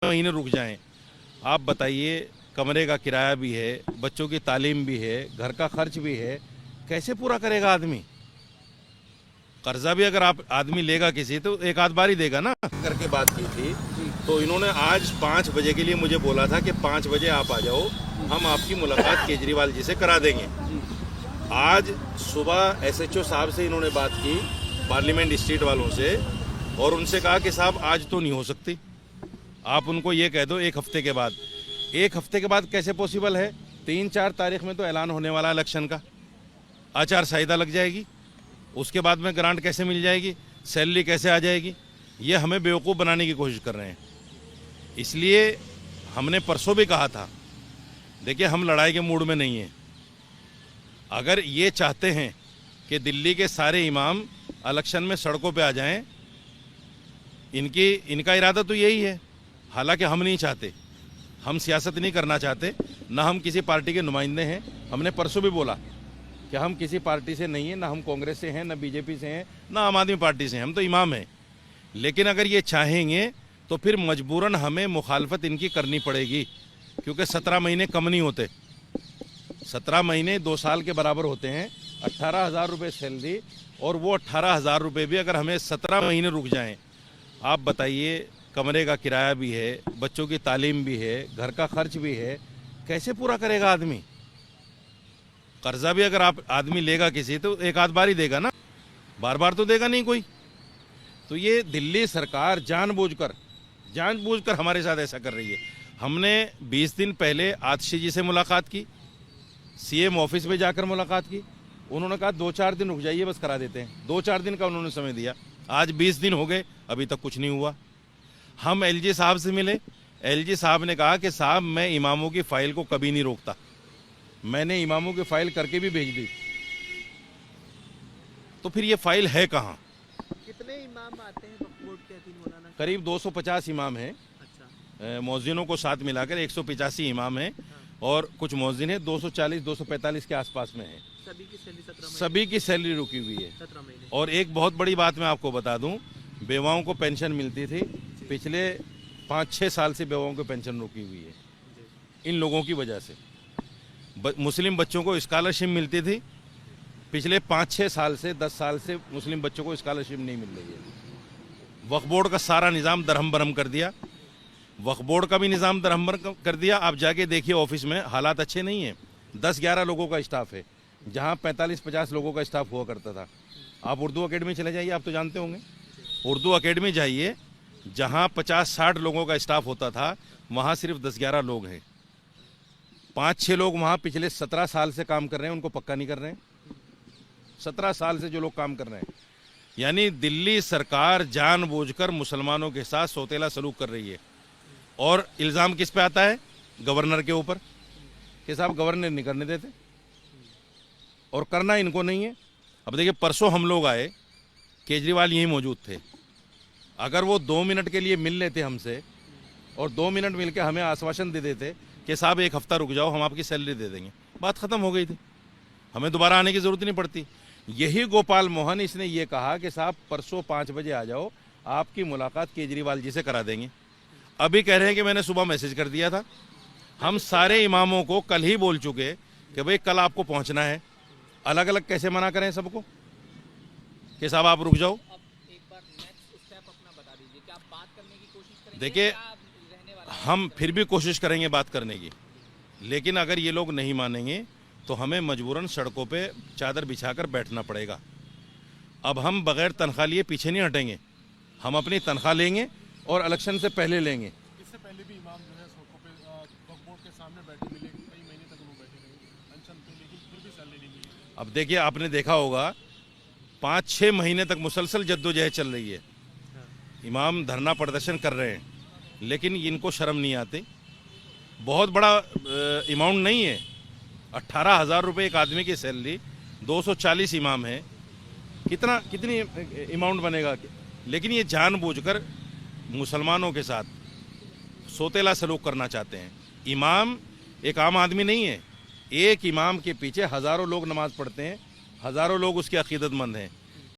महीने रुक जाएं। आप बताइए, कमरे का किराया भी है, बच्चों की तालीम भी है, घर का खर्च भी है, कैसे पूरा करेगा आदमी? कर्जा भी अगर आप आदमी लेगा किसी तो एक आध बार ही देगा ना। करके बात की थी तो इन्होंने आज 5 बजे के लिए मुझे बोला था कि 5 बजे आप आ जाओ, हम आपकी मुलाकात केजरीवाल जी से करा देंगे। आज सुबह एसएचओ साहब से इन्होंने बात की, पार्लियामेंट स्ट्रीट वालों से, और उनसे कहा कि साहब आज तो नहीं हो सकती, आप उनको ये कह दो 1 हफ्ते के बाद। 1 हफ्ते के बाद कैसे पॉसिबल है? 3-4 तारीख में तो ऐलान होने वाला इलेक्शन का, आचार संहिता लग जाएगी, उसके बाद में ग्रांट कैसे मिल जाएगी, सैलरी कैसे आ जाएगी? ये हमें बेवकूफ़ बनाने की कोशिश कर रहे हैं। इसलिए हमने परसों भी कहा था, देखिए हम लड़ाई के मूड में नहीं हैं। अगर ये चाहते हैं कि दिल्ली के सारे इमाम इलेक्शन में सड़कों पे आ जाएं, इनका इरादा तो यही है। हालांकि हम नहीं चाहते, हम सियासत नहीं करना चाहते, ना हम किसी पार्टी के नुमाइंदे हैं। हमने परसों भी बोला कि हम किसी पार्टी से नहीं हैं, ना हम कांग्रेस से हैं, ना बीजेपी से हैं, ना आम आदमी पार्टी से हैं, हम तो इमाम हैं। लेकिन अगर ये चाहेंगे तो फिर मजबूरन हमें मुखालफत इनकी करनी पड़ेगी, क्योंकि 17 महीने कम नहीं होते। 17 महीने 2 साल के बराबर होते हैं। 18,000 रुपये सैलरी, और वो 18,000 रुपये भी अगर हमें 17 महीने रुक जाएं। आप बताइए, कमरे का किराया भी है, बच्चों की तालीम भी है, घर का खर्च भी है, कैसे पूरा करेगा आदमी? कर्जा भी अगर आप आदमी लेगा किसी तो एक आध बार ही देगा ना, बार बार तो देगा नहीं कोई। तो ये दिल्ली सरकार जानबूझकर हमारे साथ ऐसा कर रही है। हमने 20 दिन पहले आतिशी जी से मुलाकात की, सीएम ऑफिस में जाकर मुलाकात की। उन्होंने कहा 2-4 दिन रुक जाइए, बस करा देते हैं। 2-4 दिन का उन्होंने समय दिया। आज 20 दिन हो गए, अभी तक कुछ नहीं हुआ। हम एलजी साहब से मिले, एलजी साहब ने कहा कि साहब मैं इमामों की फाइल को कभी नहीं रोकता, मैंने इमामों की फाइल करके भी भेज दी। तो फिर ये फाइल है कहाँ? कितने इमाम आते हैं वक्फ बोर्ड के अधीन मौलाना? करीब 250 इमाम हैं। अच्छा। मौज़िनों को साथ मिलाकर 185 इमाम हैं। और कुछ मौज़िन हैं 240-245 के आसपास में हैं। सभी की सैलरी 17 महीने? सभी की सैलरी रुकी हुई है। 17 महीने। और एक बहुत बड़ी बात मैं आपको बता दूं, बेवाओं को पेंशन मिलती थी, पिछले 5-6 साल से बेवाओं को पेंशन रुकी हुई है इन लोगों की वजह से। मुस्लिम बच्चों को स्कॉलरशिप मिलती थी, पिछले 5-6 साल से 10 साल से मुस्लिम बच्चों को स्कॉलरशिप नहीं मिल रही है। वक्फ बोर्ड का सारा निज़ाम दरहम बरहम कर दिया, वक्फ बोर्ड का भी निज़ाम दरहम बरहम कर दिया। आप जाके देखिए ऑफिस में हालात अच्छे नहीं हैं। 10-11 लोगों का स्टाफ है, जहाँ 45-50 लोगों का स्टाफ हुआ करता था। आप उर्दू अकेडमी चले जाइए, आप तो जानते होंगे, उर्दू अकेडमी जाइए, जहाँ 50-60 लोगों का स्टाफ होता था, वहाँ सिर्फ 10-11 लोग हैं। 5-6 लोग वहाँ पिछले 17 साल से काम कर रहे हैं, उनको पक्का नहीं कर रहे हैं। 17 साल से जो लोग काम कर रहे हैं, यानी दिल्ली सरकार जानबूझकर मुसलमानों के साथ सौतेला सलूक कर रही है। और इल्ज़ाम किस पे आता है? गवर्नर के ऊपर, कि साहब गवर्नर नहीं करने देते, और करना इनको नहीं है। अब देखिए, परसों हम लोग आए, केजरीवाल यहीं मौजूद थे। अगर वो 2 मिनट के लिए मिल लेते हमसे, और 2 मिनट मिल के हमें आश्वासन दे देते कि साहब 1 हफ्ता रुक जाओ, हम आपकी सैलरी दे देंगे, बात ख़त्म हो गई थी, हमें दोबारा आने की ज़रूरत नहीं पड़ती। यही गोपाल मोहन, इसने ये कहा कि साहब परसों 5 बजे आ जाओ, आपकी मुलाकात केजरीवाल जी से करा देंगे। अभी कह रहे हैं कि मैंने सुबह मैसेज कर दिया था। हम सारे इमामों को कल ही बोल चुके कि भाई कल आपको पहुंचना है। अलग अलग कैसे मना करें सबको कि साहब आप रुक जाओ? अब एक बार नेक्स्ट स्टेप अपना बता दीजिए कि आप बात करने की कोशिश करेंगे? देखिए, रहने वाला हम फिर भी कोशिश करेंगे बात करने की, लेकिन अगर ये लोग नहीं मानेंगे तो हमें मजबूरन सड़कों पे चादर बिछाकर बैठना पड़ेगा। अब हम बगैर तनख्वाह लिए पीछे नहीं हटेंगे, हम अपनी तनख्वाह लेंगे और इलेक्शन से पहले लेंगे। इससे पहले भी इमाम जो है सड़कों पे वक्फ बोर्ड के सामने बैठे मिले, कई महीने तक वो बैठे रहे अनशन पे, लेकिन फिर भी सैलरी नहीं मिली। अब देखिए, आपने देखा होगा 5-6 महीने तक मुसलसल जद्दोजहद चल रही है, इमाम धरना प्रदर्शन कर रहे हैं, लेकिन इनको शर्म नहीं आती। बहुत बड़ा अमाउंट नहीं है, 18,000 रुपये एक आदमी की सैलरी, 240 इमाम हैं, कितनी अमाउंट बनेगा? लेकिन ये जानबूझकर मुसलमानों के साथ सौतेला सलूक करना चाहते हैं। इमाम एक आम आदमी नहीं है, एक इमाम के पीछे हज़ारों लोग नमाज़ पढ़ते हैं, हज़ारों लोग उसके अक़ीदतमंद हैं।